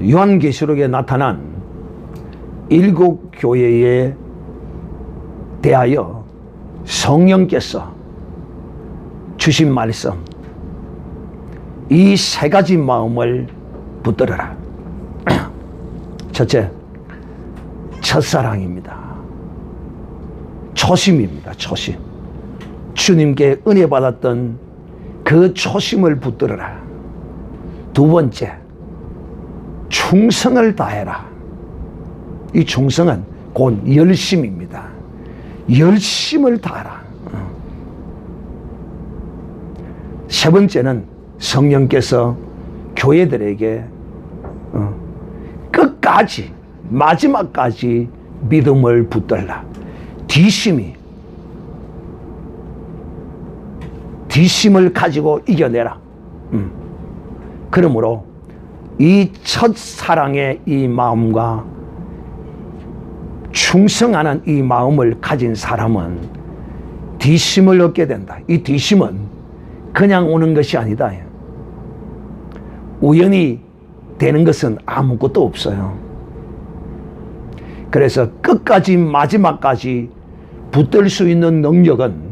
요한계시록에 나타난 7교회에 대하여 성령께서 주신 말씀, 이 3가지 마음을 붙들어라. 첫째, 첫사랑입니다. 초심입니다. 초심. 주님께 은혜 받았던 그 초심을 붙들어라. 두 번째, 충성을 다해라. 이 충성은 곧 열심입니다. 열심을 다하라. 세 번째는 성령께서 교회들에게 끝까지, 마지막까지 믿음을 붙들라. 뒷심을 가지고 이겨내라. 그러므로 이 첫사랑의 이 마음과 충성하는 이 마음을 가진 사람은 뒷심을 얻게 된다. 이 뒷심은 그냥 오는 것이 아니다. 우연히 되는 것은 아무것도 없어요. 그래서 끝까지 마지막까지 붙들 수 있는 능력은,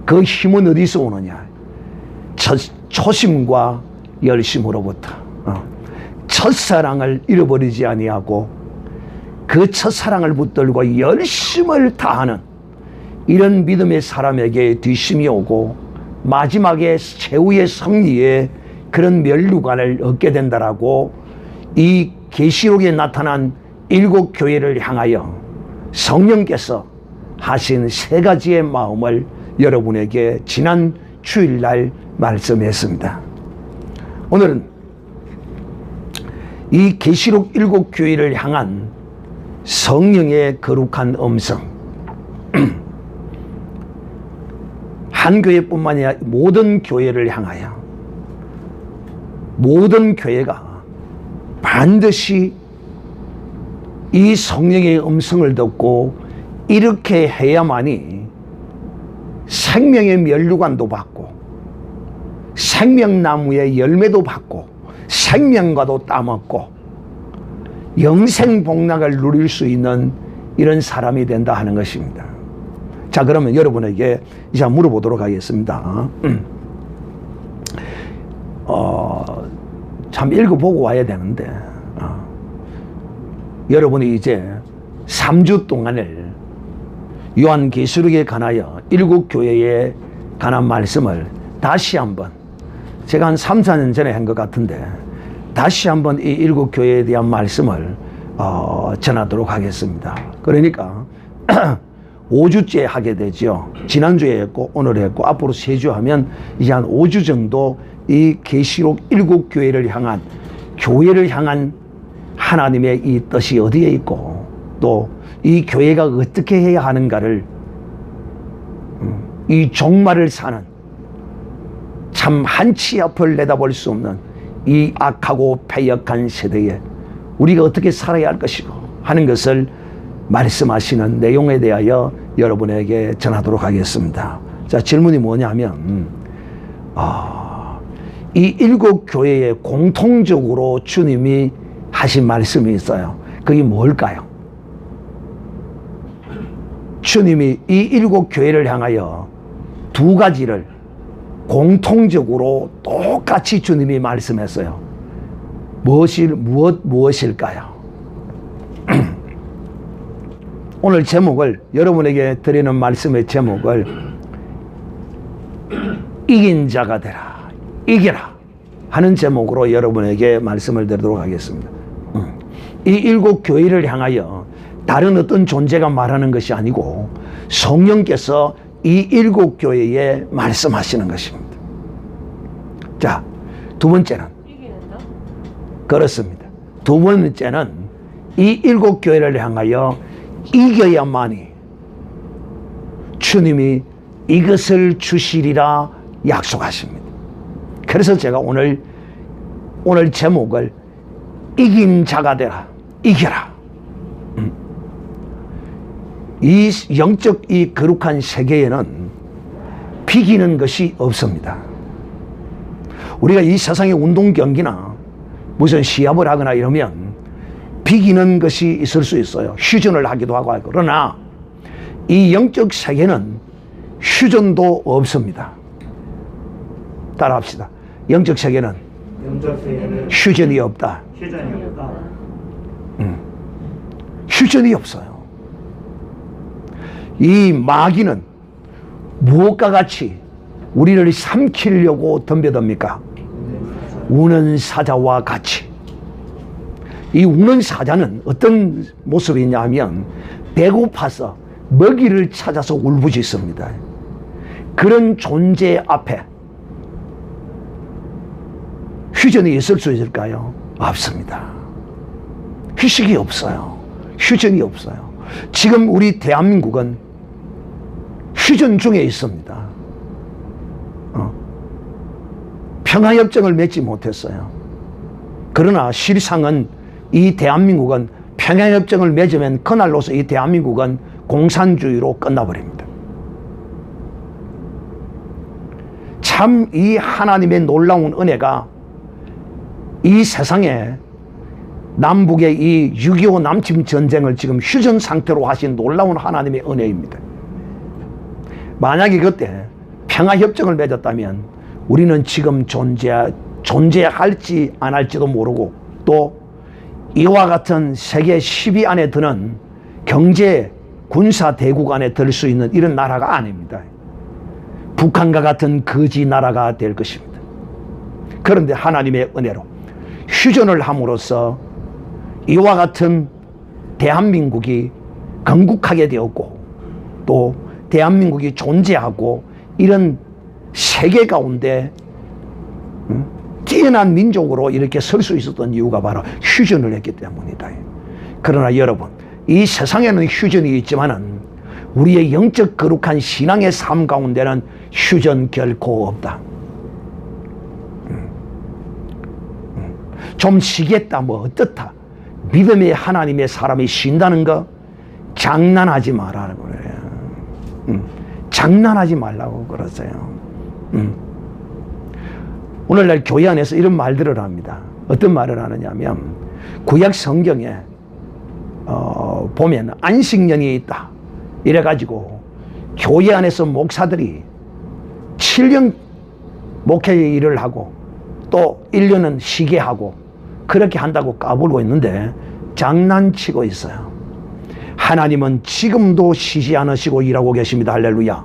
그 힘은 어디서 오느냐? 초심과 열심으로부터. 첫사랑을 잃어버리지 아니하고 그 첫사랑을 붙들고 열심을 다하는 이런 믿음의 사람에게 뒷심이 오고 마지막에 최후의 승리에 그런 면류관을 얻게 된다라고 이 계시록에 나타난 7교회를 향하여 성령께서 하신 3가지의 마음을 여러분에게 지난 주일날 말씀했습니다. 오늘은 이 계시록 7교회를 향한 성령의 거룩한 음성, 한 교회뿐만이 아니라 모든 교회를 향하여, 모든 교회가 반드시 이 성령의 음성을 듣고 이렇게 해야만이 생명의 면류관도 받고 생명나무의 열매도 받고 생명과도 따먹고 영생복락을 누릴 수 있는 이런 사람이 된다 하는 것입니다. 자, 그러면 여러분에게 이제 물어보도록 하겠습니다. 참 읽어보고 와야 되는데, 여러분이 이제 3주 동안을 요한계시록에 관하여 7교회에 관한 말씀을 다시 한번, 제가 한 3, 4년 전에 한 것 같은데 다시 한번 이 7교회에 대한 말씀을 전하도록 하겠습니다. 그러니까 5주째 하게 되죠. 지난주에 했고 오늘 했고 앞으로 3주 하면 이제 한 5주 정도 이 계시록 7교회를 향한, 교회를 향한 하나님의 이 뜻이 어디에 있고 또 이 교회가 어떻게 해야 하는가를, 이 종말을 사는 참 한치 앞을 내다볼 수 없는 이 악하고 패역한 세대에 우리가 어떻게 살아야 할 것이고 하는 것을 말씀하시는 내용에 대하여 여러분에게 전하도록 하겠습니다. 자, 질문이 뭐냐면, 이 7교회에 공통적으로 주님이 하신 말씀이 있어요. 그게 뭘까요? 주님이 이 7교회를 향하여 2가지를 공통적으로 똑같이 주님이 말씀했어요. 무엇일까요? 오늘 제목을, 여러분에게 드리는 말씀의 제목을 이긴 자가 되라, 이겨라 하는 제목으로 여러분에게 말씀을 드리도록 하겠습니다. 이 7교회를 향하여 다른 어떤 존재가 말하는 것이 아니고 성령께서 이 7교회에 말씀하시는 것입니다. 자, 2번째는, 그렇습니다. 2번째는 이 7교회를 향하여 이겨야만이 주님이 이것을 주시리라 약속하십니다. 그래서 제가 오늘 제목을 이긴 자가 되라, 이겨라. 이 영적 이 거룩한 세계에는 비기는 것이 없습니다. 우리가 이 세상의 운동 경기나 무슨 시합을 하거나 이러면 비기는 것이 있을 수 있어요. 휴전을 하기도 하고. 그러나 이 영적 세계는 휴전도 없습니다. 따라합시다. 영적 세계는 휴전이 없다. 휴전이 없어요. 이 마귀는 무엇과 같이 우리를 삼키려고 덤벼듭니까? 우는 사자와 같이. 이 우는 사자는 어떤 모습이냐 하면 배고파서 먹이를 찾아서 울부짖습니다. 그런 존재 앞에 휴전이 있을 수 있을까요? 없습니다. 휴식이 없어요. 휴전이 없어요. 지금 우리 대한민국은 휴전 중에 있습니다. 평화협정을 맺지 못했어요. 그러나 실상은 이 대한민국은 평화협정을 맺으면 그날로서 이 대한민국은 공산주의로 끝나버립니다. 참 이 하나님의 놀라운 은혜가 이 세상에 남북의 이 6.25 남침 전쟁을 지금 휴전 상태로 하신 놀라운 하나님의 은혜입니다. 만약에 그때 평화협정을 맺었다면 우리는 지금 존재할지 안 할지도 모르고 또 이와 같은 세계 10위 안에 드는 경제 군사 대국 안에 들 수 있는 이런 나라가 아닙니다. 북한과 같은 거지 나라가 될 것입니다. 그런데 하나님의 은혜로 휴전을 함으로써 이와 같은 대한민국이 건국하게 되었고 또 대한민국이 존재하고 이런 세계 가운데 뛰어난 민족으로 이렇게 설 수 있었던 이유가 바로 휴전을 했기 때문이다. 그러나 여러분, 이 세상에는 휴전이 있지만은 우리의 영적 거룩한 신앙의 삶 가운데는 휴전 결코 없다. 좀 쉬겠다 뭐 어떻다. 믿음의 하나님의 사람이 쉰다는 거 장난하지 말라고 그래요. 장난하지 말라고 그러세요. 오늘날 교회 안에서 이런 말들을 합니다. 어떤 말을 하느냐면 구약 성경에 보면 안식년이 있다. 이래가지고 교회 안에서 목사들이 7년 목회 일을 하고 또 1년은 쉬게 하고 그렇게 한다고 까불고 있는데 장난치고 있어요. 하나님은 지금도 쉬지 않으시고 일하고 계십니다. 할렐루야.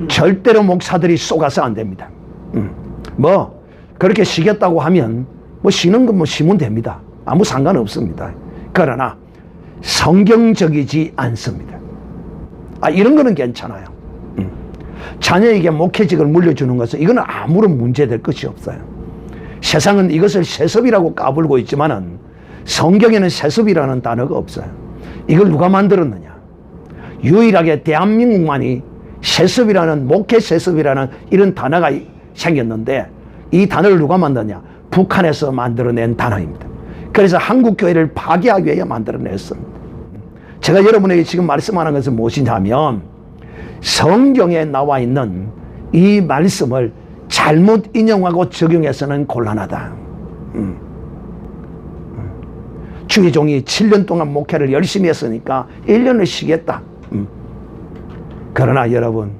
절대로 목사들이 쏘가서 안 됩니다. 뭐 그렇게 쉬겠다고 하면 뭐 쉬는 건 뭐 쉬면 됩니다. 아무 상관없습니다. 그러나 성경적이지 않습니다. 이런 거는 괜찮아요. 자녀에게 목회직을 물려주는 것은 이거는 아무런 문제될 것이 없어요. 세상은 이것을 세습이라고 까불고 있지만은 성경에는 세습이라는 단어가 없어요. 이걸 누가 만들었느냐? 유일하게 대한민국만이 세습이라는, 목회 세습이라는 이런 단어가 생겼는데 이 단어를 누가 만드냐? 북한에서 만들어낸 단어입니다. 그래서 한국교회를 파괴하기 위해 만들어냈습니다. 제가 여러분에게 지금 말씀하는 것은 무엇이냐면 성경에 나와 있는 이 말씀을 잘못 인용하고 적용해서는 곤란하다. 주의 종이 7년 동안 목회를 열심히 했으니까 1년을 쉬겠다. 그러나 여러분,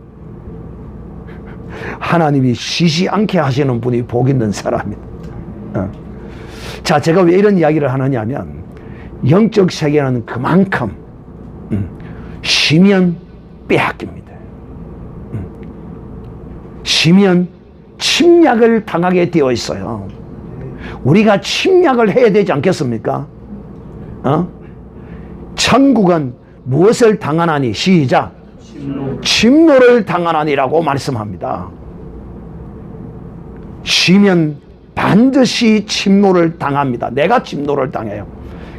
하나님이 쉬지 않게 하시는 분이 복 있는 사람입니다. 자, 제가 왜 이런 이야기를 하느냐면 영적 세계는 그만큼 쉬면 빼앗깁니다. 쉬면 침략을 당하게 되어 있어요. 우리가 침략을 해야 되지 않겠습니까? 천국은 무엇을 당하나니? 시작. 침노를 당하나니라고 말씀합니다. 쉬면 반드시 침노를 당합니다. 내가 침노를 당해요.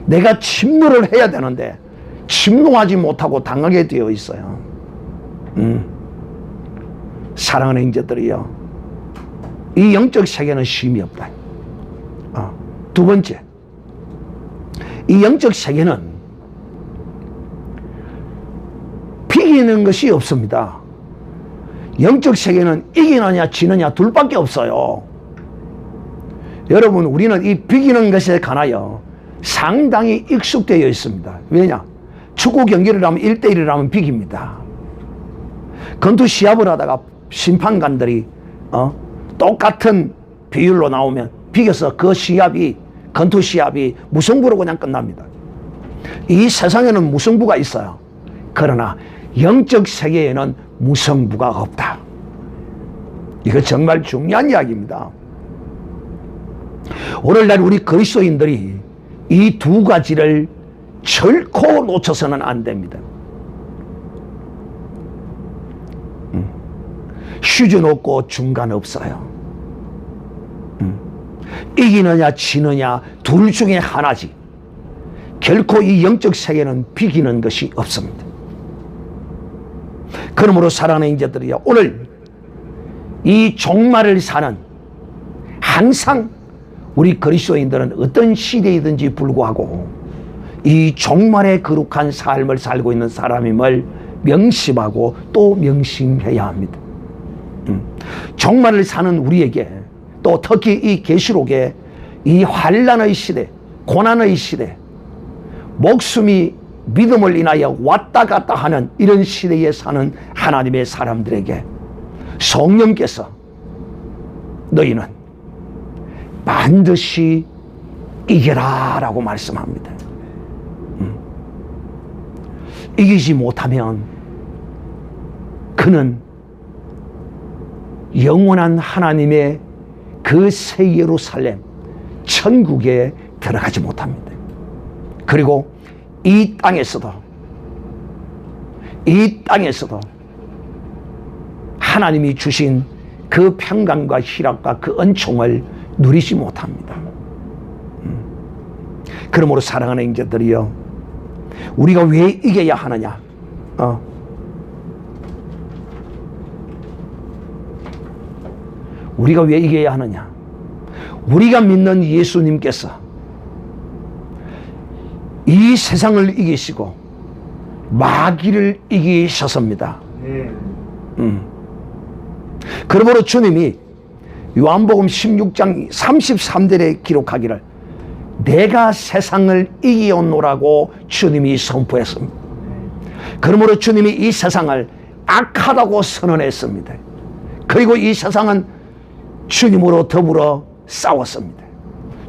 내가 침노를 해야 되는데 침노하지 못하고 당하게 되어 있어요. 사랑하는 형제들이요, 이 영적 세계는 쉼이 없다. 두 번째, 이 영적 세계는 비기는 것이 없습니다. 영적 세계는 이기느냐 지느냐 둘밖에 없어요. 여러분, 우리는 이 비기는 것에 관하여 상당히 익숙되어 있습니다. 왜냐? 축구 경기를 하면 1대1을 하면 비깁니다. 권투 시합을 하다가 심판관들이 똑같은 비율로 나오면 비겨서 그 시합이, 권투 시합이 무승부로 그냥 끝납니다. 이 세상에는 무승부가 있어요. 그러나 영적 세계에는 무승부가 없다. 이거 정말 중요한 이야기입니다. 오늘날 우리 그리스도인들이 이 두 가지를 결코 놓쳐서는 안 됩니다. 휴전 없고 중간 없어요. 이기느냐 지느냐 둘 중에 하나지, 결코 이 영적 세계는 비기는 것이 없습니다. 그러므로 사랑하는 형제들이여, 오늘 이 종말을 사는, 항상 우리 그리스도인들은 어떤 시대이든지 불구하고 이 종말의 거룩한 삶을 살고 있는 사람임을 명심하고 또 명심해야 합니다. 종말을 사는 우리에게, 또 특히 이 계시록에 이 환난의 시대, 고난의 시대, 목숨이 믿음을 인하여 왔다 갔다 하는 이런 시대에 사는 하나님의 사람들에게 성령께서 너희는 반드시 이겨라 라고 말씀합니다. 이기지 못하면 그는 영원한 하나님의 그 새 예루살렘 천국에 들어가지 못합니다. 그리고 이 땅에서도 하나님이 주신 그 평강과 희락과 그 은총을 누리지 못합니다. 그러므로 사랑하는 형제들이여, 우리가 왜 이겨야 하느냐? 우리가 왜 이겨야 하느냐? 우리가 믿는 예수님께서 이 세상을 이기시고 마귀를 이기셨습니다. 그러므로 주님이 요한복음 16장 33절에 기록하기를 내가 세상을 이기었노라고 주님이 선포했습니다. 그러므로 주님이 이 세상을 악하다고 선언했습니다. 그리고 이 세상은 주님으로 더불어 싸웠습니다.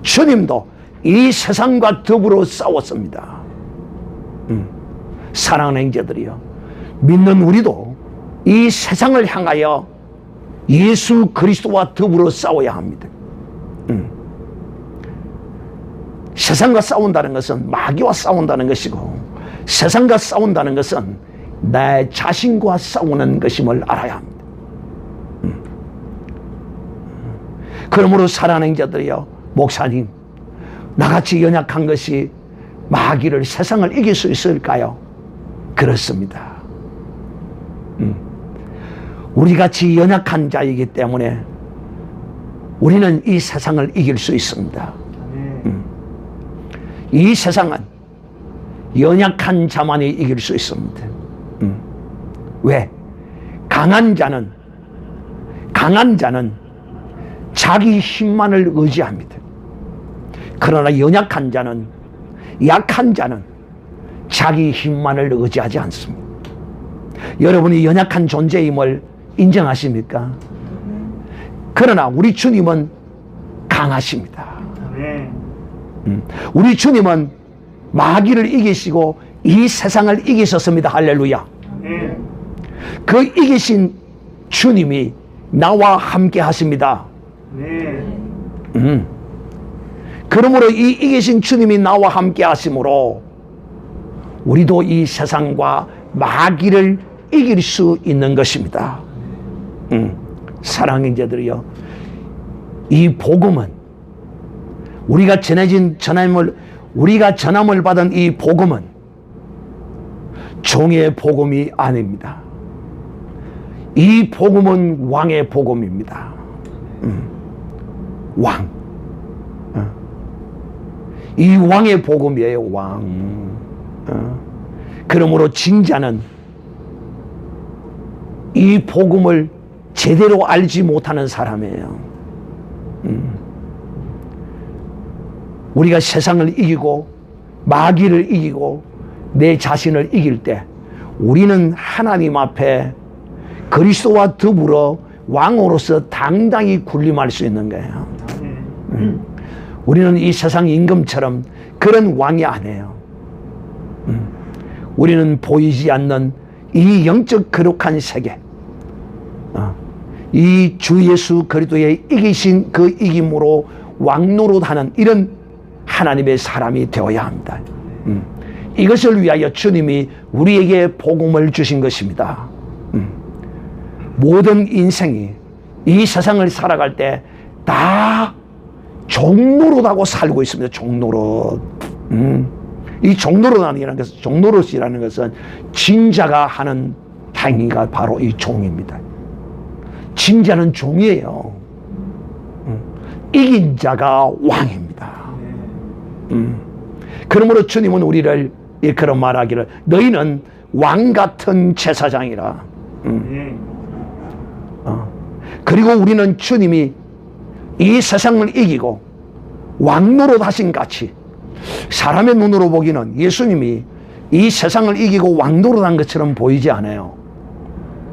주님도 이 세상과 더불어 싸웠습니다. 사랑하는 형제들이여, 믿는 우리도 이 세상을 향하여 예수 그리스도와 더불어 싸워야 합니다. 세상과 싸운다는 것은 마귀와 싸운다는 것이고, 세상과 싸운다는 것은 내 자신과 싸우는 것임을 알아야 합니다. 그러므로 사랑하는 형제들이여, 목사님, 나같이 연약한 것이 마귀를, 세상을 이길 수 있을까요? 그렇습니다. 우리같이 연약한 자이기 때문에 우리는 이 세상을 이길 수 있습니다. 이 세상은 연약한 자만이 이길 수 있습니다. 왜? 강한 자는 자기 힘만을 의지합니다. 그러나 연약한 자는, 약한 자는 자기 힘만을 의지하지 않습니다. 여러분이 연약한 존재임을 인정하십니까? 그러나 우리 주님은 강하십니다. 우리 주님은 마귀를 이기시고 이 세상을 이기셨습니다. 할렐루야. 그 이기신 주님이 나와 함께 하십니다. 그러므로 이 이기신 주님이 나와 함께 하심으로 우리도 이 세상과 마귀를 이길 수 있는 것입니다. 사랑하는 형제들이여, 이 복음은 우리가 전함을 받은 이 복음은 종의 복음이 아닙니다. 이 복음은 왕의 복음입니다. 왕. 이 왕의 복음이에요, 왕. 그러므로 진자는 이 복음을 제대로 알지 못하는 사람이에요. 우리가 세상을 이기고 마귀를 이기고 내 자신을 이길 때 우리는 하나님 앞에 그리스도와 더불어 왕으로서 당당히 군림할 수 있는 거예요. 우리는 이 세상 임금처럼 그런 왕이 아니에요. 우리는 보이지 않는 이 영적 거룩한 세계, 이 주 예수 그리스도의 이기신 그 이김으로 왕노릇하는 이런 하나님의 사람이 되어야 합니다. 이것을 위하여 주님이 우리에게 복음을 주신 것입니다. 모든 인생이 이 세상을 살아갈 때 다 종노릇하고 살고 있습니다. 종노릇. 이 종노릇이라는 것은 진자가 하는 행위가 바로 이 종입니다. 진자는 종이에요. 이긴 자가 왕입니다. 그러므로 주님은 우리를 그런 말하기를 너희는 왕 같은 제사장이라. 그리고 우리는 주님이 이 세상을 이기고 왕노릇 하신 같이 사람의 눈으로 보기는 예수님이 이 세상을 이기고 왕노릇한 것처럼 보이지 않아요.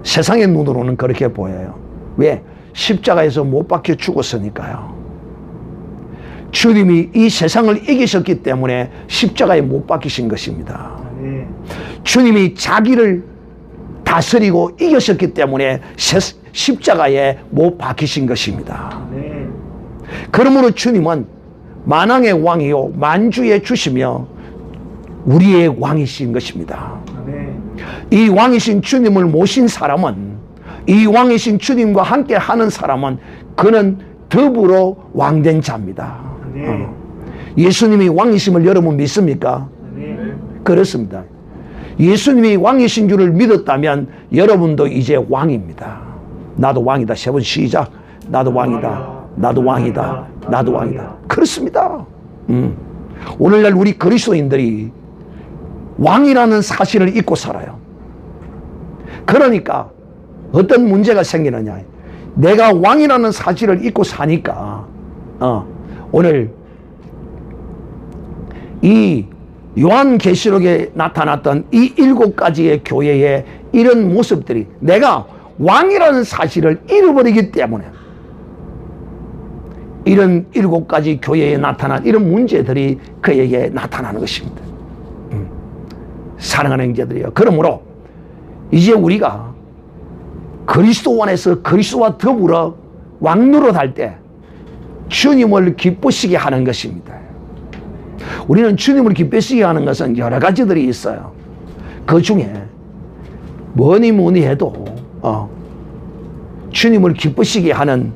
세상의 눈으로는 그렇게 보여요. 왜? 십자가에서 못 박혀 죽었으니까요. 주님이 이 세상을 이기셨기 때문에 십자가에 못 박히신 것입니다. 주님이 자기를 다스리고 이기셨기 때문에 십자가에 못 박히신 것입니다. 그러므로 주님은 만왕의 왕이요 만주의 주시며 우리의 왕이신 것입니다. 이 왕이신 주님을 모신 사람은, 이 왕이신 주님과 함께 하는 사람은 그는 더불어 왕된 자입니다. 예수님이 왕이심을 여러분 믿습니까? 그렇습니다. 예수님이 왕이신 줄을 믿었다면 여러분도 이제 왕입니다. 나도 왕이다. 세 번 시작. 나도 왕이다. 나도 왕이다. 나도 왕이다. 그렇습니다. 오늘날 우리 그리스도인들이 왕이라는 사실을 잊고 살아요. 그러니까 어떤 문제가 생기느냐. 내가 왕이라는 사실을 잊고 사니까 오늘 이 요한계시록에 나타났던 이 7가지의 교회의 이런 모습들이 내가 왕이라는 사실을 잃어버리기 때문에 이런 7가지 교회에 나타난 이런 문제들이 그에게 나타나는 것입니다. 사랑하는 형제들이요. 그러므로 이제 우리가 그리스도 안에서 그리스도와 더불어 왕노릇할 때 주님을 기쁘시게 하는 것입니다. 우리는 주님을 기쁘시게 하는 것은 여러 가지들이 있어요. 그 중에 뭐니 해도 주님을 기쁘시게 하는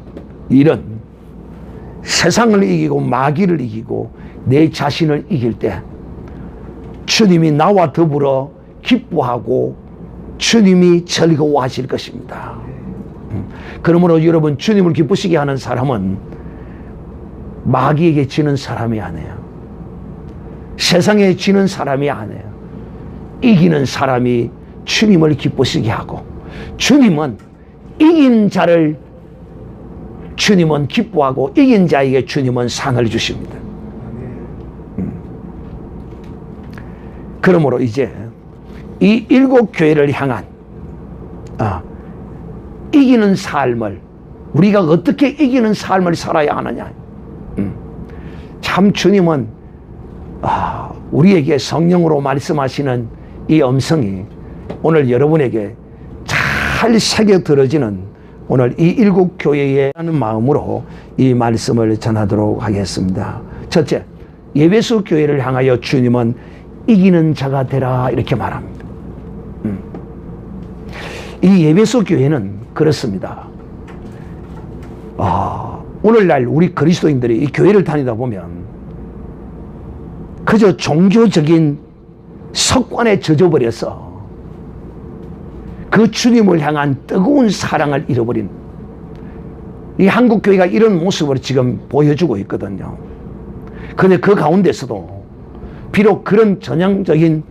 일은 세상을 이기고 마귀를 이기고 내 자신을 이길 때 주님이 나와 더불어 기뻐하고 주님이 즐거워하실 것입니다. 그러므로 여러분, 주님을 기쁘시게 하는 사람은 마귀에게 지는 사람이 아니에요. 세상에 지는 사람이 아니에요. 이기는 사람이 주님을 기쁘시게 하고, 주님은 이긴 자를 주님은 기뻐하고 이긴 자에게 주님은 상을 주십니다. 그러므로 이제 이 7교회를 향한 이기는 삶을, 우리가 어떻게 이기는 삶을 살아야 하느냐. 참 주님은 우리에게 성령으로 말씀하시는 이 음성이 오늘 여러분에게 잘 새겨 들어지는 오늘 이 7교회에 하는 마음으로 이 말씀을 전하도록 하겠습니다. 첫째, 예배소 교회를 향하여 주님은 이기는 자가 되라 이렇게 말합니다. 이 예배소 교회는 그렇습니다. 오늘날 우리 그리스도인들이 이 교회를 다니다 보면 그저 종교적인 습관에 젖어버려서 그 주님을 향한 뜨거운 사랑을 잃어버린 이 한국교회가 이런 모습을 지금 보여주고 있거든요. 그런데 그 가운데서도 비록 그런 전형적인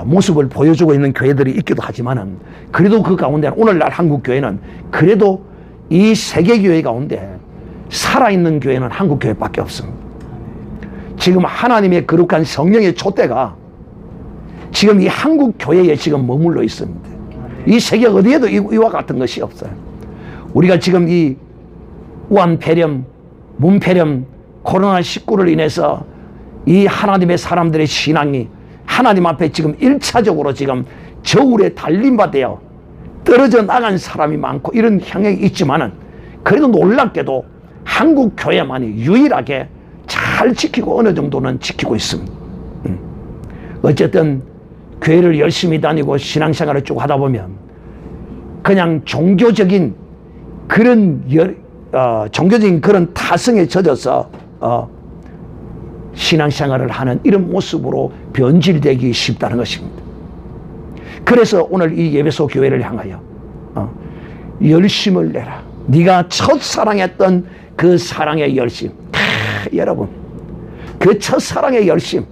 모습을 보여주고 있는 교회들이 있기도 하지만은, 그래도 그 가운데는 오늘날 한국교회는 그래도 이 세계교회 가운데 살아있는 교회는 한국교회밖에 없습니다. 지금 하나님의 거룩한 성령의 촛대가 지금 이 한국 교회에 지금 머물러 있습니다. 이 세계 어디에도 이와 같은 것이 없어요. 우리가 지금 이 우한폐렴, 문폐렴, 코로나19를 인해서 이 하나님의 사람들의 신앙이 하나님 앞에 지금 1차적으로 지금 저울에 달림받아 떨어져 나간 사람이 많고 이런 형향이 있지만은 그래도 놀랍게도 한국 교회만이 유일하게 잘 지키고 어느 정도는 지키고 있습니다. 어쨌든 교회를 열심히 다니고 신앙생활을 쭉 하다 보면 그냥 종교적인 그런 타성에 젖어서 신앙생활을 하는 이런 모습으로 변질되기 쉽다는 것입니다. 그래서 오늘 이 예배소 교회를 향하여 열심을 내라. 네가 첫사랑했던 그 사랑의 열심. 여러분, 그 첫사랑의 열심,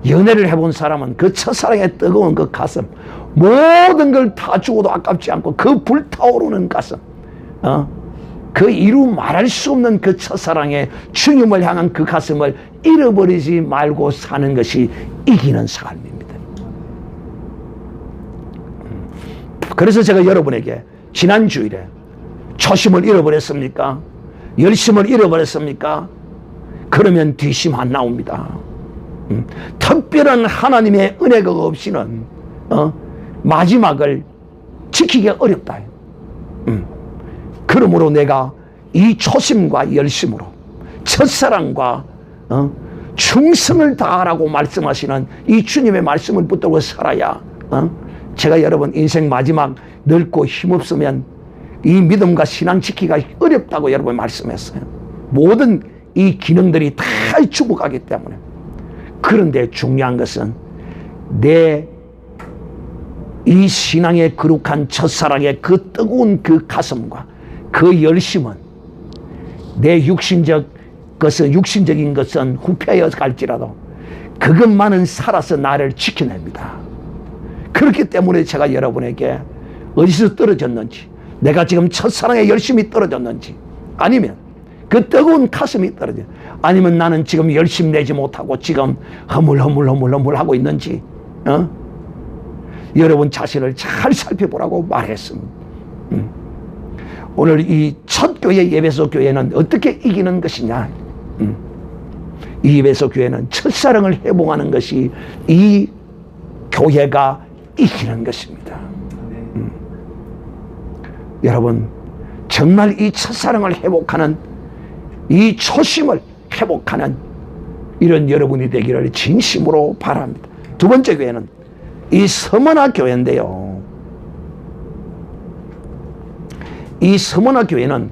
연애를 해본 사람은 그 첫사랑의 뜨거운 그 가슴, 모든 걸 다 주고도 아깝지 않고 그 불타오르는 가슴, 그 이루 말할 수 없는 그 첫사랑의 주님을 향한 그 가슴을 잃어버리지 말고 사는 것이 이기는 삶입니다. 그래서 제가 여러분에게 지난 주일에 초심을 잃어버렸습니까? 열심을 잃어버렸습니까? 그러면 뒷심 안 나옵니다. 특별한 하나님의 은혜가 없이는 마지막을 지키기 어렵다. 그러므로 내가 이 초심과 열심으로 첫사랑과 충성을 다하라고 말씀하시는 이 주님의 말씀을 붙들고 살아야 제가 여러분 인생 마지막 늙고 힘없으면 이 믿음과 신앙 지키기가 어렵다고 여러분 말씀했어요. 모든 이 기능들이 다 죽어가기 때문에. 그런데 중요한 것은 내 이 신앙의 거룩한 첫사랑의 그 뜨거운 그 가슴과 그 열심은 내 육신적인 것은 후패여 갈지라도 그것만은 살아서 나를 지켜냅니다. 그렇기 때문에 제가 여러분에게 어디서 떨어졌는지, 내가 지금 첫사랑의 열심이 떨어졌는지, 아니면 그 뜨거운 가슴이 떨어져, 아니면 나는 지금 열심 내지 못하고 지금 허물허물 하고 있는지 여러분 자신을 잘 살펴보라고 말했습니다. 오늘 이 첫 교회 예배소 교회는 어떻게 이기는 것이냐? 이 예배소 교회는 첫사랑을 회복하는 것이 이 교회가 이기는 것입니다. 여러분 정말 이 첫사랑을 회복하는, 이 초심을 회복하는 이런 여러분이 되기를 진심으로 바랍니다. 두 번째 교회는 이 서머나 교회인데요. 이 서머나 교회는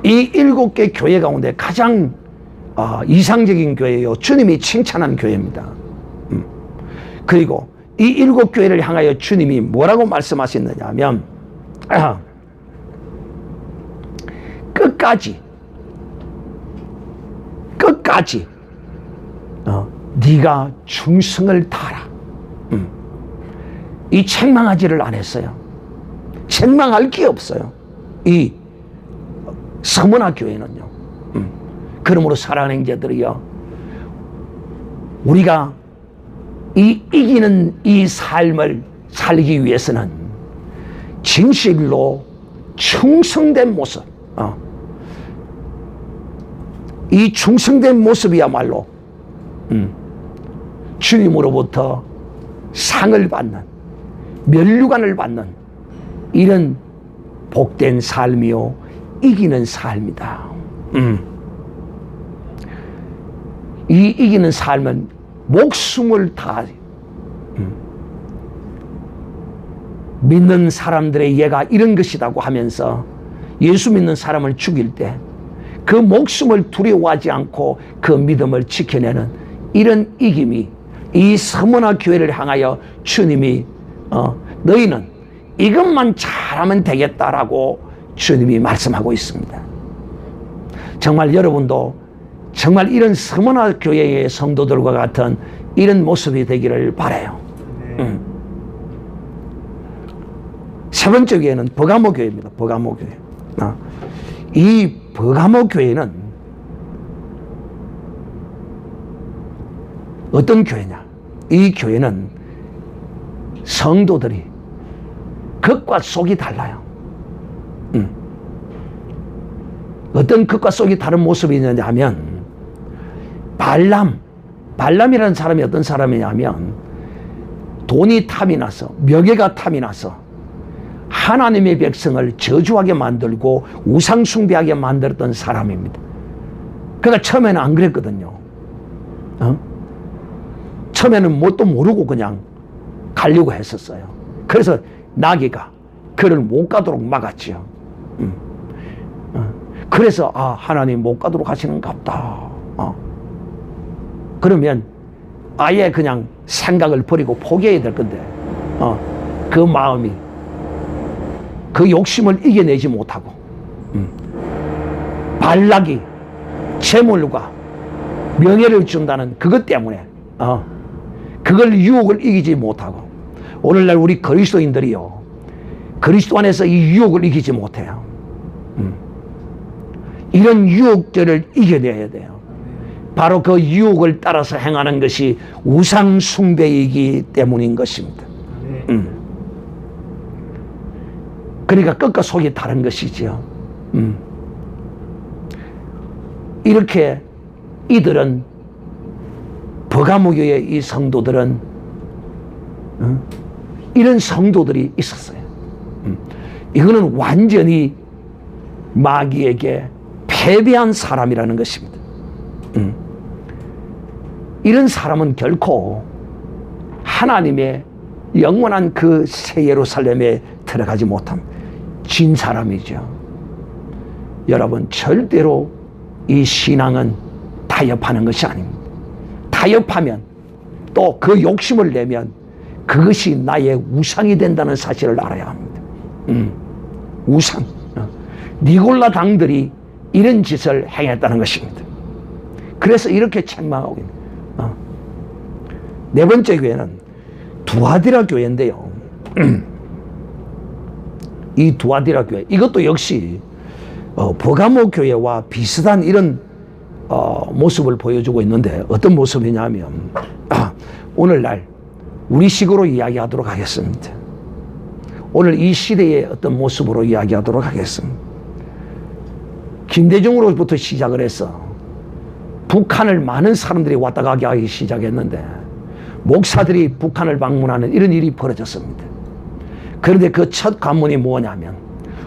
이 7개 교회 가운데 가장 이상적인 교회예요. 주님이 칭찬한 교회입니다. 그리고 이 7교회를 향하여 주님이 뭐라고 말씀하셨느냐 하면 끝까지 네가 충성을 다하라. 이 책망하지를 안 했어요. 책망할 게 없어요. 이 서머나 교회는요. 그러므로 사랑하는 형제들이요, 우리가 이 이기는 이 삶을 살기 위해서는 진실로 충성된 모습, 이 충성된 모습이야말로 주님으로부터 상을 받는, 면류관을 받는 이런 복된 삶이요 이기는 삶이다. 이 이기는 삶은 목숨을 다 믿는 사람들의 예가 이런 것이라고 하면서 예수 믿는 사람을 죽일 때 그 목숨을 두려워하지 않고 그 믿음을 지켜내는 이런 이김이 이 서머나 교회를 향하여 주님이 너희는 이것만 잘하면 되겠다라고 주님이 말씀하고 있습니다. 정말 여러분도 정말 이런 서머나 교회의 성도들과 같은 이런 모습이 되기를 바라요. 세 번째 교회는 버가모 교회입니다. 버가모 교회. 이 버가모 교회는 어떤 교회냐? 이 교회는 성도들이 겉과 속이 달라요. 어떤 겉과 속이 다른 모습이 있느냐 하면 발람이라는 사람이 어떤 사람이냐면 돈이 탐이 나서 명예가 탐이 나서 하나님의 백성을 저주하게 만들고 우상 숭배하게 만들었던 사람입니다. 그러니까 처음에는 안 그랬거든요. 처음에는 뭣도 모르고 그냥 가려고 했었어요. 그래서 나귀가 그를 못 가도록 막았죠. 그래서 하나님 못 가도록 하시는가 보다. 그러면 아예 그냥 생각을 버리고 포기해야 될 건데 그 마음이 그 욕심을 이겨내지 못하고 발락이 재물과 명예를 준다는 그것 때문에 그걸 유혹을 이기지 못하고 오늘날 우리 그리스도인들이요 그리스도 안에서 이 유혹을 이기지 못해요. 이런 유혹들을 이겨내야 돼요. 바로 그 유혹을 따라서 행하는 것이 우상 숭배이기 때문인 것입니다. 그러니까 끝과 속이 다른 것이죠. 이렇게 이들은 버가모교의 이 성도들은 이런 성도들이 있었어요. 이거는 완전히 마귀에게 패배한 사람이라는 것입니다. 이런 사람은 결코 하나님의 영원한 그 새 예루살렘에 들어가지 못한 진 사람이죠. 여러분 절대로 이 신앙은 타협하는 것이 아닙니다. 타협하면 또 그 욕심을 내면 그것이 나의 우상이 된다는 사실을 알아야 합니다. 우상. 니골라 당들이 이런 짓을 행했다는 것입니다. 그래서 이렇게 책망하고 있는. 네 번째 교회는 두아디라 교회인데요. 이 두아디라 교회 이것도 역시 버가모 교회와 비슷한 이런 모습을 보여주고 있는데 어떤 모습이냐면 오늘날 우리식으로 이야기하도록 하겠습니다. 오늘 이 시대의 어떤 모습으로 이야기하도록 하겠습니다. 김대중으로부터 시작을 해서 북한을 많은 사람들이 왔다 가게 하기 시작했는데 목사들이 북한을 방문하는 이런 일이 벌어졌습니다. 그런데 그 첫 관문이 뭐냐면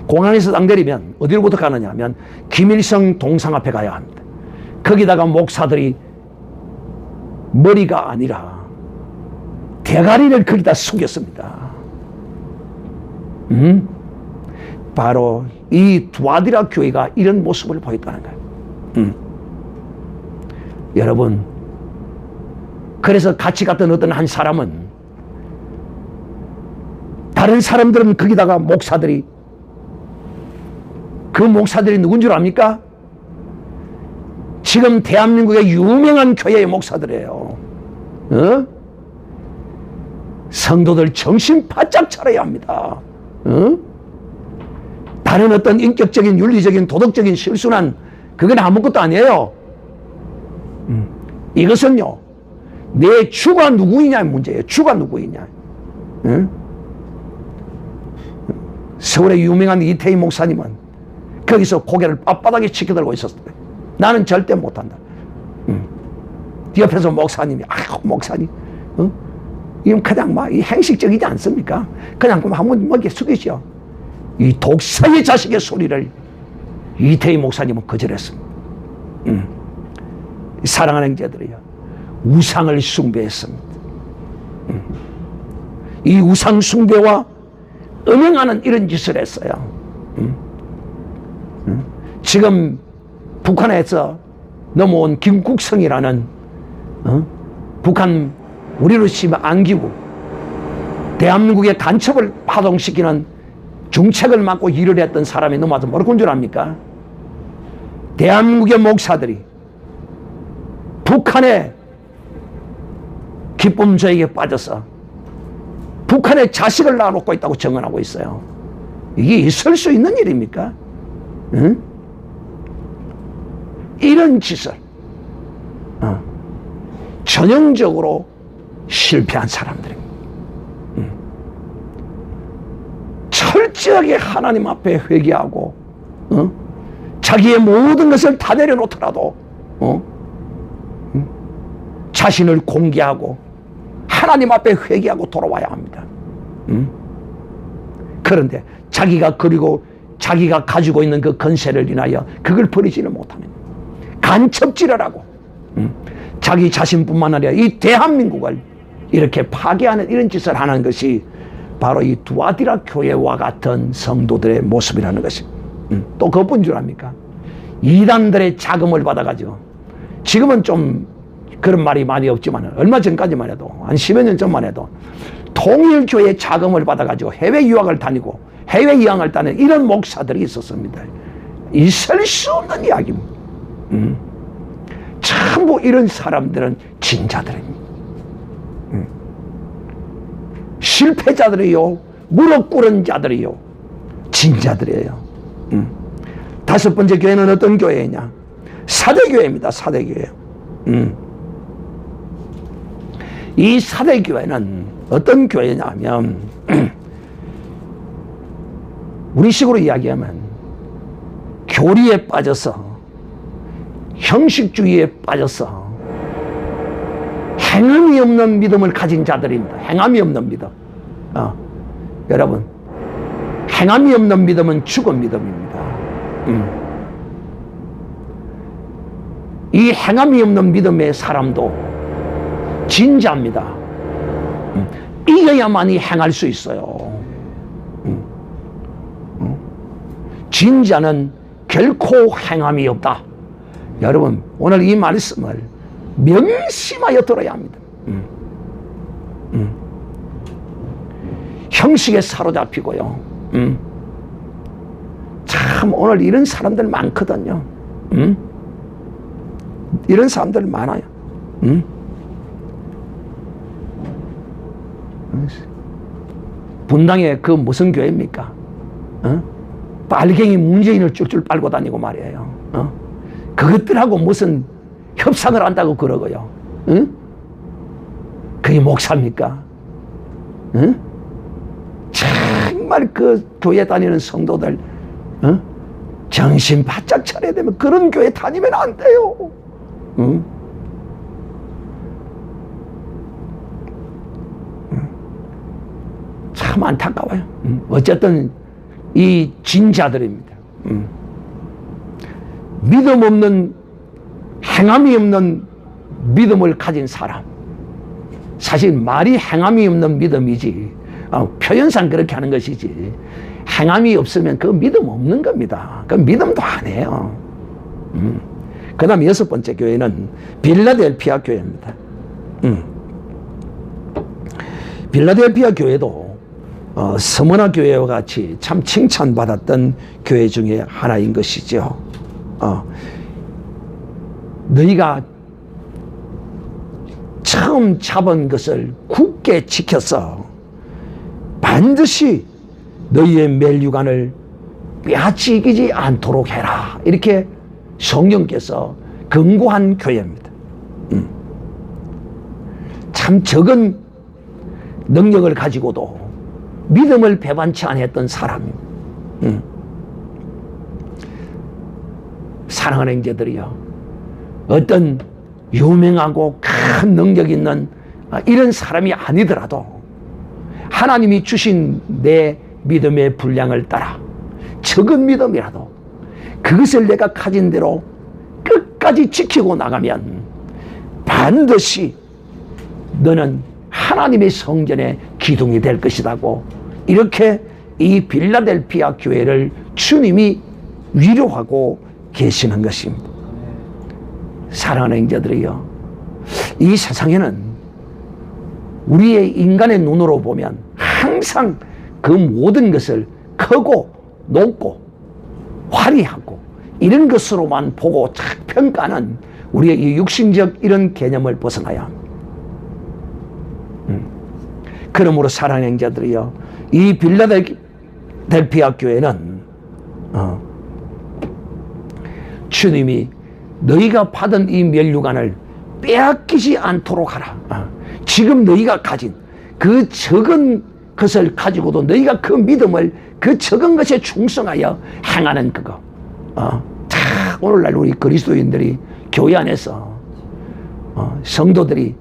공항에서 딱 내리면 어디로부터 가느냐면 김일성 동상 앞에 가야 합니다. 거기다가 목사들이 머리가 아니라 대가리를 거기다 숙였습니다. 바로 이 두아디라 교회가 이런 모습을 보였다는 거예요. 여러분 그래서 같이 갔던 어떤 한 사람은 다른 사람들은 거기다가 목사들이 그 목사들이 누군 줄 압니까? 지금 대한민국의 유명한 교회의 목사들이에요. 성도들 정신 바짝 차려야 합니다. 다른 어떤 인격적인 윤리적인 도덕적인 실수는 그건 아무것도 아니에요. 이것은요 내 주가 누구이냐의 문제예요. 주가 누구이냐. 서울의 유명한 이태희 목사님은 거기서 고개를 빳빳하게 치켜들고 있었어요. 나는 절대 못한다. 옆에서 목사님이 목사님 이건 그냥 막 행식적이지 않습니까? 그냥 한번 먹게 숙이죠. 이 독사의 자식의 소리를 이태희 목사님은 거절했습니다. 사랑하는 형제들이요 우상을 숭배했습니다. 이 우상 숭배와 음행하는 이런 짓을 했어요. 지금 북한에서 넘어온 김국성이라는 북한 우리로 치면 안기부 대한민국의 간첩을 파동시키는 중책을 맡고 일을 했던 사람이 넘어와서 뭐라고 한 줄 압니까? 대한민국의 목사들이 북한의 기쁨저에게 빠져서 북한의 자식을 낳아놓고 있다고 증언하고 있어요. 이게 있을 수 있는 일입니까? 이런 짓을 전형적으로 실패한 사람들입니다. 철저하게 하나님 앞에 회개하고 자기의 모든 것을 다 내려놓더라도 자신을 공개하고 하나님 앞에 회개하고 돌아와야 합니다. 그런데 자기가 가지고 있는 그 권세를 인하여 그걸 버리지를 못하는 간첩질을 하고 자기 자신뿐만 아니라 이 대한민국을 이렇게 파괴하는 이런 짓을 하는 것이 바로 이 두아디라 교회와 같은 성도들의 모습이라는 것이. 또 그뿐 줄 압니까? 이단들의 자금을 받아가지고, 지금은 좀 그런 말이 많이 없지만 얼마 전까지만 해도, 한 10여 년 전만 해도 통일교회 자금을 받아가지고 해외 유학을 다니고 해외 이양을 다니는 이런 목사들이 있었습니다. 있을 수 없는 이야기입니다. 전부 이런 사람들은 진자들입니다. 실패자들이요, 무릎 꿇은 자들이요, 진자들이에요. 다섯 번째 교회는 어떤 교회냐? 사대교회입니다. 사대교회. 이 사대교회는 어떤 교회냐 하면 우리식으로 이야기하면 교리에 빠져서 형식주의에 빠져서 행함이 없는 믿음을 가진 자들입니다. 행함이 없는 믿음. 여러분, 행함이 없는 믿음은 죽은 믿음입니다. 이 행함이 없는 믿음의 사람도 진자입니다. 이겨야만이 행할 수 있어요. 진자는 결코 행함이 없다. 여러분, 오늘 이 말씀을 명심하여 들어야 합니다. 형식에 사로잡히고요. 참 오늘 이런 사람들 많거든요. 이런 사람들 많아요. 분당에 그 무슨 교회입니까? 빨갱이 문재인을 쭉쭉 빨고 다니고 말이에요. 그것들하고 무슨 협상을 한다고 그러고요. 그게 목사입니까? 정말 그 교회 다니는 성도들 정신 바짝 차려야 되면 그런 교회 다니면 안 돼요. 참 안타까워요. 어쨌든 이 진자들입니다. 믿음 없는, 행함이 없는 믿음을 가진 사람. 사실 말이 행함이 없는 믿음이지, 표현상 그렇게 하는 것이지, 행함이 없으면 그 믿음 없는 겁니다. 그 믿음도 아니에요. 그 다음 여섯 번째 교회는 빌라델피아 교회입니다. 빌라델피아 교회도 스무나 교회와 같이 참 칭찬받았던 교회 중에 하나인 것이죠. 너희가 처음 잡은 것을 굳게 지켜서 반드시 너희의 멸류관을 빼앗기지 않도록 해라. 이렇게 성령께서 권고한 교회입니다. 참 적은 능력을 가지고도 믿음을 배반치 않았던 사람입니다. 사랑하는 형제들이요, 어떤 유명하고 큰 능력 있는 이런 사람이 아니더라도 하나님이 주신 내 믿음의 분량을 따라 적은 믿음이라도 그것을 내가 가진 대로 끝까지 지키고 나가면 반드시 너는 하나님의 성전의 기둥이 될 것이라고, 이렇게 이 빌라델피아 교회를 주님이 위로하고 계시는 것입니다. 사랑하는 형제들이요, 이 세상에는 우리의 인간의 눈으로 보면 항상 그 모든 것을 크고 높고 화려하고 이런 것으로만 보고 평가하는 우리의 이 육신적 이런 개념을 벗어나야 합니다. 그러므로 사랑하는 형제들이요, 이 빌라델피아 교회는 주님이 너희가 받은 이 멸류관을 빼앗기지 않도록 하라. 지금 너희가 가진 그 적은 것을 가지고도 너희가 그 믿음을 그 적은 것에 충성하여 행하는 그거. 오늘날 우리 그리스도인들이 교회 안에서 성도들이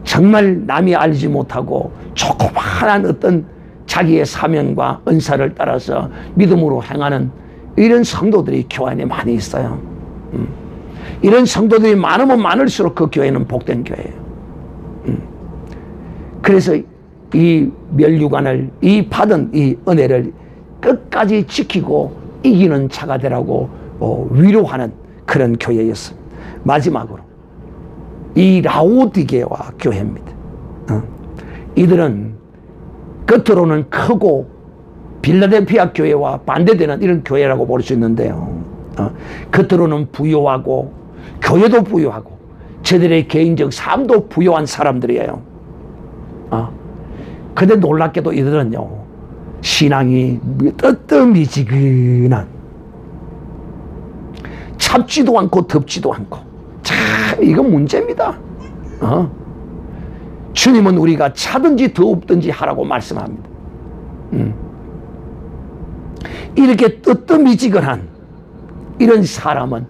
정말 남이 알지 못하고 조그마한 어떤 자기의 사명과 은사를 따라서 믿음으로 행하는 이런 성도들이 교회 안에 많이 있어요. 이런 성도들이 많으면 많을수록 그 교회는 복된 교회예요. 그래서 이 멸류관을, 이 받은 이 은혜를 끝까지 지키고 이기는 자가 되라고 위로하는 그런 교회였습니다. 마지막으로 이 라오디게와 교회입니다. 이들은 겉으로는 크고 빌라델피아 교회와 반대되는 이런 교회라고 볼 수 있는데요. 겉으로는 부유하고 교회도 부유하고 저들의 개인적 삶도 부유한 사람들이에요. 근데 놀랍게도 이들은요, 신앙이 뜨뜻미지근한, 찹지도 않고 덥지도 않고, 참 이건 문제입니다. 주님은 우리가 차든지 더웁든지 하라고 말씀합니다. 이렇게 뜨뜻미지근한 이런 사람은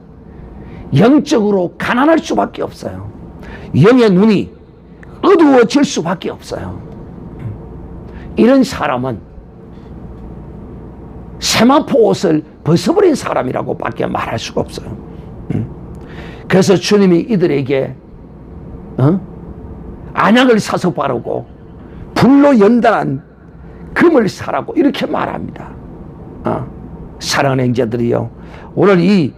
영적으로 가난할 수밖에 없어요. 영의 눈이 어두워질 수밖에 없어요. 이런 사람은 세마포 옷을 벗어버린 사람이라고 밖에 말할 수가 없어요. 그래서 주님이 이들에게 안약을 사서 바르고 불로 연단한 금을 사라고 이렇게 말합니다. 사랑하는 형제들이요, 오늘 이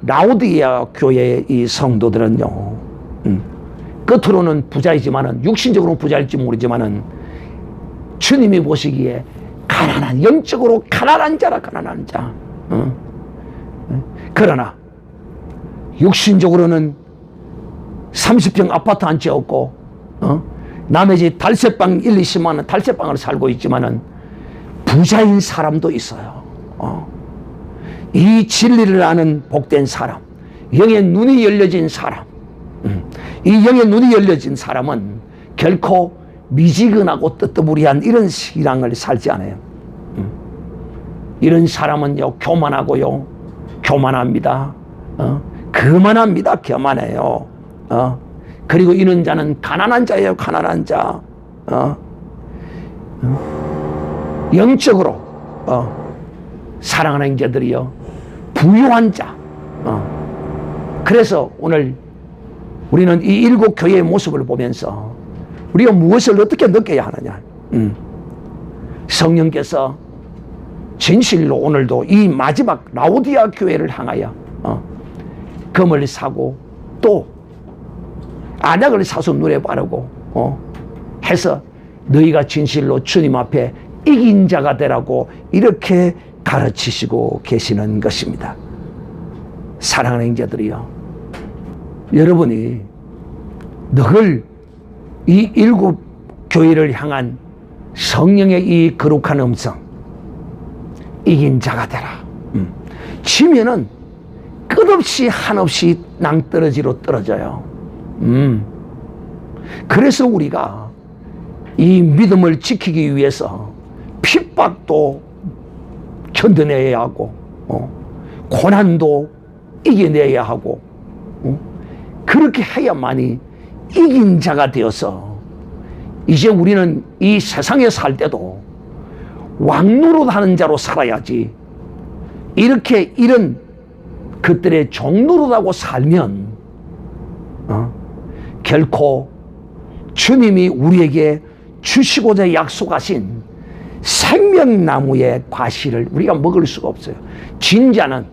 라오디게아 교회의 이 성도들은요, 겉으로는 부자이지만은, 육신적으로는 부자일지 모르지만은 주님이 보시기에 가난한, 영적으로 가난한 자라, 가난한 자. 그러나 육신적으로는 30평 아파트 한 채 없고 남의 집 달새방 1, 20만 원 달새방을 살고 있지만은 부자인 사람도 있어요. 이 진리를 아는 복된 사람, 영의 눈이 열려진 사람, 이 영의 눈이 열려진 사람은 결코 미지근하고 뜨뜻무리한 이런 신앙을 살지 않아요. 이런 사람은요, 교만하고요, 교만합니다. 거만합니다. 교만해요. 그리고 이런 자는 가난한 자예요. 가난한 자. 영적으로 사랑하는 형제들이요, 부유한 자. 그래서 오늘 우리는 이 일곱 교회의 모습을 보면서 우리가 무엇을 어떻게 느껴야 하느냐. 성령께서 진실로 오늘도 이 마지막 라오디게아 교회를 향하여 금을 사고 또 안약을 사서 눈에 바르고 해서 너희가 진실로 주님 앞에 이긴 자가 되라고 이렇게 가르치시고 계시는 것입니다. 사랑하는 형제들이요, 여러분이 늘 이 일곱 교회를 향한 성령의 이 거룩한 음성, 이긴 자가 되라. 지면은 끝없이 한없이 낭떠러지로 떨어져요. 그래서 우리가 이 믿음을 지키기 위해서 핍박도 견뎌내야 하고 고난도 이겨내야 하고 그렇게 해야만이 이긴 자가 되어서 이제 우리는 이 세상에 살 때도 왕노릇하는 자로 살아야지, 이렇게 이런 것들의 종노릇하고 살면 결코 주님이 우리에게 주시고자 약속하신 생명나무의 과실을 우리가 먹을 수가 없어요. 진자는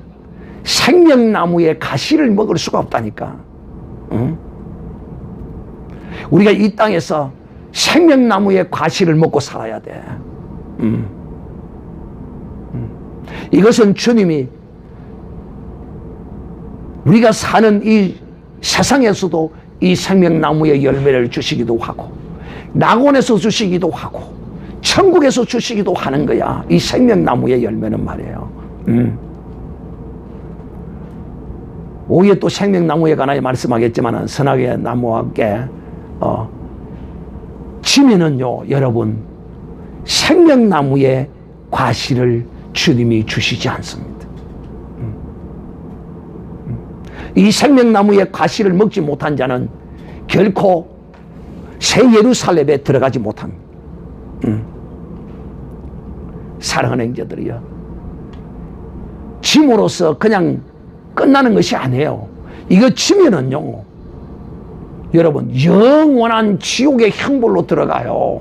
생명나무의 가시를 먹을 수가 없다니까. 우리가 이 땅에서 생명나무의 과실을 먹고 살아야 돼. 이것은 주님이 우리가 사는 이 세상에서도 이 생명나무의 열매를 주시기도 하고, 낙원에서 주시기도 하고, 천국에서 주시기도 하는 거야. 이 생명나무의 열매는 말이에요. 오후에 또 생명나무에 관하여 말씀하겠지만 선악의 나무와 함께 치면은요 여러분 생명나무의 과실을 주님이 주시지 않습니다. 이 생명나무의 과실을 먹지 못한 자는 결코 새 예루살렘에 들어가지 못합니다. 사랑하는 형제들이요, 짐으로써 그냥 끝나는 것이 아니에요. 이거 치면은요 여러분 영원한 지옥의 형벌로 들어가요.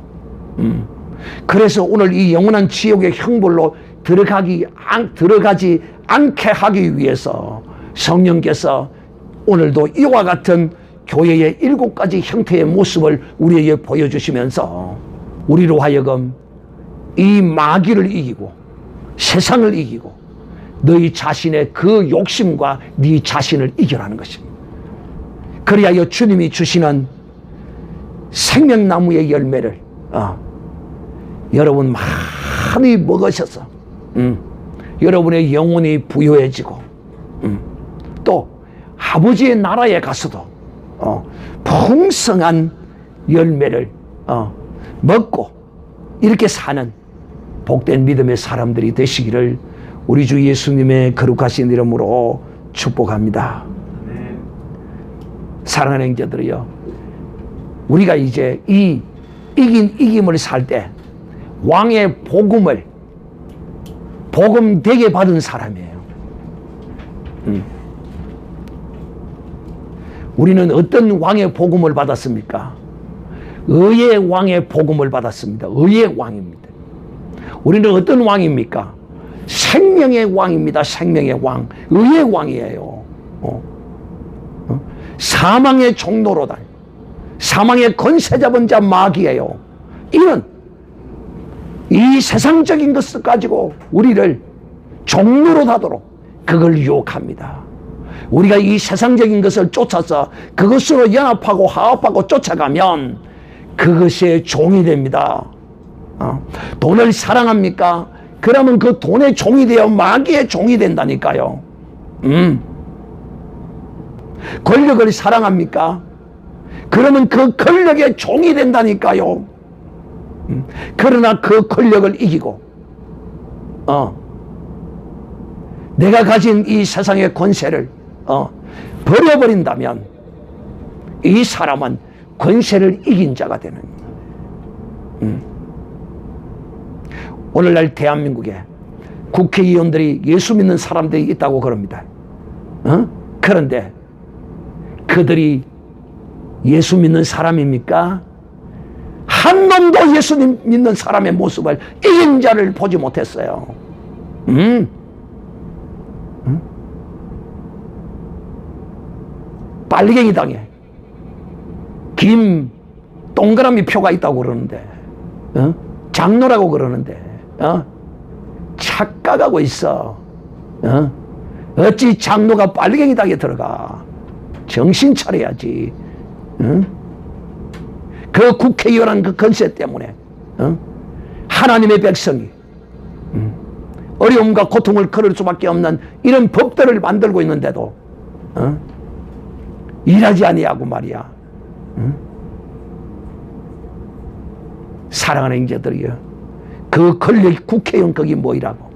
그래서 오늘 이 영원한 지옥의 형벌로 들어가지 않게 하기 위해서 성령께서 오늘도 이와 같은 교회의 7가지 형태의 모습을 우리에게 보여주시면서 우리로 하여금 이 마귀를 이기고 세상을 이기고 너희 자신의 그 욕심과 네 자신을 이겨라는 것입니다. 그리하여 주님이 주시는 생명나무의 열매를 여러분 많이 먹으셔서 여러분의 영혼이 부유해지고 또 아버지의 나라에 가서도 풍성한 열매를 먹고 이렇게 사는 복된 믿음의 사람들이 되시기를 우리 주 예수님의 거룩하신 이름으로 축복합니다. 사랑하는 형제들이요, 우리가 이제 이 이김을 살 때 왕의 복음을 복음되게 받은 사람이에요. 우리는 어떤 왕의 복음을 받았습니까? 의의 왕의 복음을 받았습니다. 의의 왕입니다. 우리는 어떤 왕입니까? 생명의 왕입니다. 생명의 왕, 의의 왕이에요. 사망의 종로로다. 사망의 권세 잡은 자 마귀예요. 이는 이 세상적인 것을 가지고 우리를 종로로 하도록 그걸 유혹합니다. 우리가 이 세상적인 것을 쫓아서 그것으로 연합하고 화합하고 쫓아가면 그것의 종이 됩니다. 돈을 사랑합니까? 그러면 그 돈의 종이 되어 마귀의 종이 된다니까요. 권력을 사랑합니까? 그러면 그 권력의 종이 된다니까요. 그러나 그 권력을 이기고 내가 가진 이 세상의 권세를 버려버린다면 이 사람은 권세를 이긴 자가 되는 거예요. 오늘날 대한민국에 국회의원들이 예수 믿는 사람들이 있다고 그럽니다. 그런데 그들이 예수 믿는 사람입니까? 한 놈도 예수 믿는 사람의 모습을 이긴 자를 보지 못했어요. 빨갱이 당에 김 동그라미 표가 있다고 그러는데 장로라고 그러는데 착각하고 있어. 어찌 장로가 빨갱이 당에 들어가? 정신 차려야지. 그 국회의원한 그 건세 때문에 하나님의 백성이 어려움과 고통을 걸을 수밖에 없는 이런 법들을 만들고 있는데도 일하지 아니하고 말이야. 사랑하는 형제들이여, 그 권력 국회의원 거기 뭐이라고?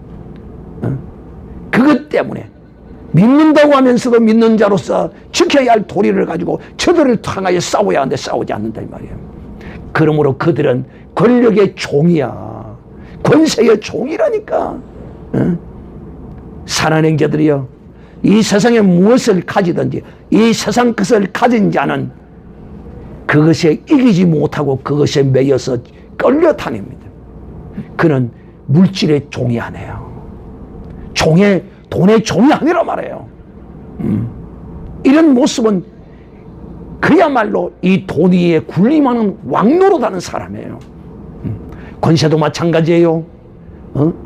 그것 때문에 믿는다고 하면서도 믿는 자로서 지켜야 할 도리를 가지고 저들을 향하여 싸워야 하는데 싸우지 않는다 이 말이에요. 그러므로 그들은 권력의 종이야. 권세의 종이라니까. 사랑하는 형제들이여, 이 세상에 무엇을 가지든지 이 세상 것을 가진 자는 그것에 이기지 못하고 그것에 매여서 끌려다닙니다. 그는 물질의 종이 아니에요. 돈의 종이 아니라 말해요. 이런 모습은 그야말로 이 돈 위에 군림하는 왕노릇하는 사람이에요. 권세도 마찬가지예요.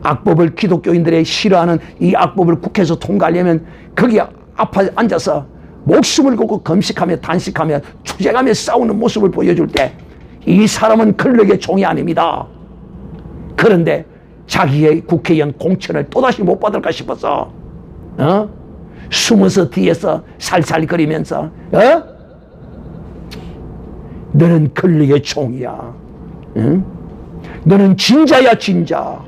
악법을 기독교인들이 싫어하는 이 악법을 국회에서 통과하려면 거기 앞에 앉아서 목숨을 걸고 금식하며 단식하며 투쟁하며 싸우는 모습을 보여줄 때 이 사람은 권력의 종이 아닙니다. 그런데 자기의 국회의원 공천을 또다시 못 받을까 싶어서 숨어서 뒤에서 살살거리면서 너는 권력의 종이야. 너는 진자야 진자.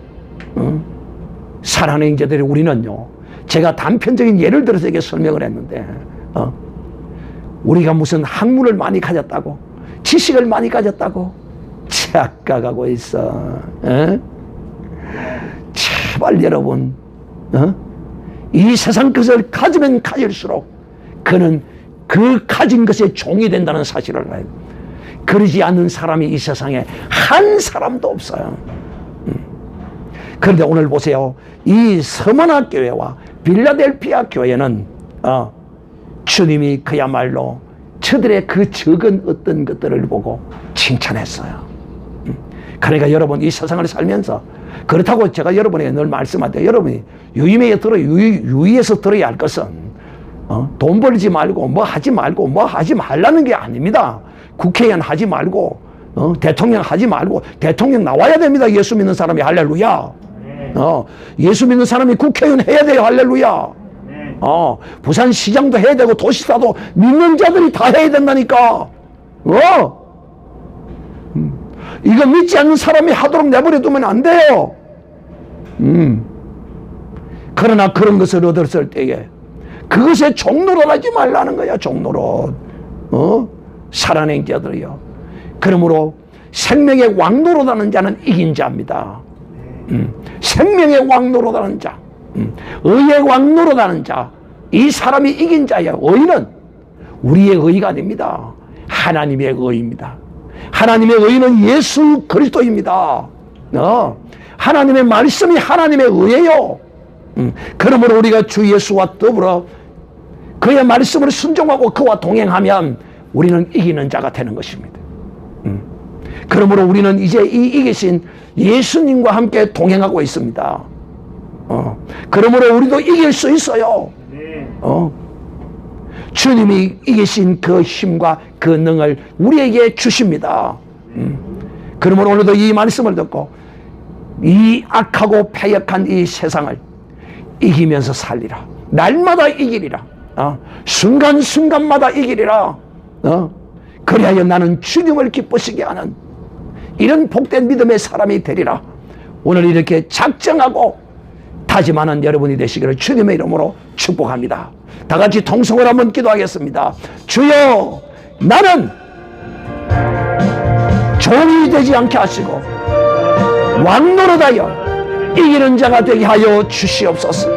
사랑하는 형제들이, 우리는요, 제가 단편적인 예를 들어서 이게 설명을 했는데 우리가 무슨 학문을 많이 가졌다고, 지식을 많이 가졌다고 착각하고 있어. 제발 여러분, 이 세상 것을 가지면 가질수록 그는 그 가진 것의 종이 된다는 사실을 알아요. 그러지 않는 사람이 이 세상에 한 사람도 없어요. 그런데 오늘 보세요. 이 서머나 교회와 빌라델피아 교회는 주님이 그야말로 저들의 그 적은 어떤 것들을 보고 칭찬했어요. 그러니까 여러분, 이 세상을 살면서, 그렇다고 제가 여러분에게 늘 말씀할 때, 여러분이 유의에서 들어야 할 것은 돈 벌지 말고 뭐 하지 말고 뭐 하지 말라는 게 아닙니다. 국회의원 하지 말고 대통령 하지 말고, 대통령 나와야 됩니다. 예수 믿는 사람이. 할렐루야. 예수 믿는 사람이 국회의원 해야 돼요. 할렐루야. 부산시장도 해야 되고 도시사도 믿는 자들이 다 해야 된다니까. 이거 믿지 않는 사람이 하도록 내버려 두면 안 돼요. 그러나 그런 것을 얻었을 때에 그것에 종노릇하지 말라는 거야. 종노릇. 살아낸 자들이요. 그러므로 생명의 왕노릇하는 자는 이긴 자입니다. 생명의 왕노릇하는 자, 의의 왕노릇하는 자, 이 사람이 이긴 자예요. 의는 우리의 의가 아닙니다. 하나님의 의입니다. 하나님의 의는 예수 그리스도입니다. 하나님의 말씀이 하나님의 의예요. 그러므로 우리가 주 예수와 더불어 그의 말씀을 순종하고 그와 동행하면 우리는 이기는 자가 되는 것입니다. 그러므로 우리는 이제 이 이기신 예수님과 함께 동행하고 있습니다. 그러므로 우리도 이길 수 있어요. 주님이 이기신 그 힘과 그 능을 우리에게 주십니다. 그러므로 오늘도 이 말씀을 듣고 이 악하고 패역한 이 세상을 이기면서 살리라. 날마다 이기리라. 순간순간마다 이기리라. 그리하여 나는 주님을 기쁘시게 하는 이런 복된 믿음의 사람이 되리라. 오늘 이렇게 작정하고 다짐하는 여러분이 되시기를 주님의 이름으로 축복합니다. 다 같이 통성을 한번 기도하겠습니다. 주여, 나는 종이 되지 않게 하시고 왕노릇하여 이기는 자가 되게 하여 주시옵소서.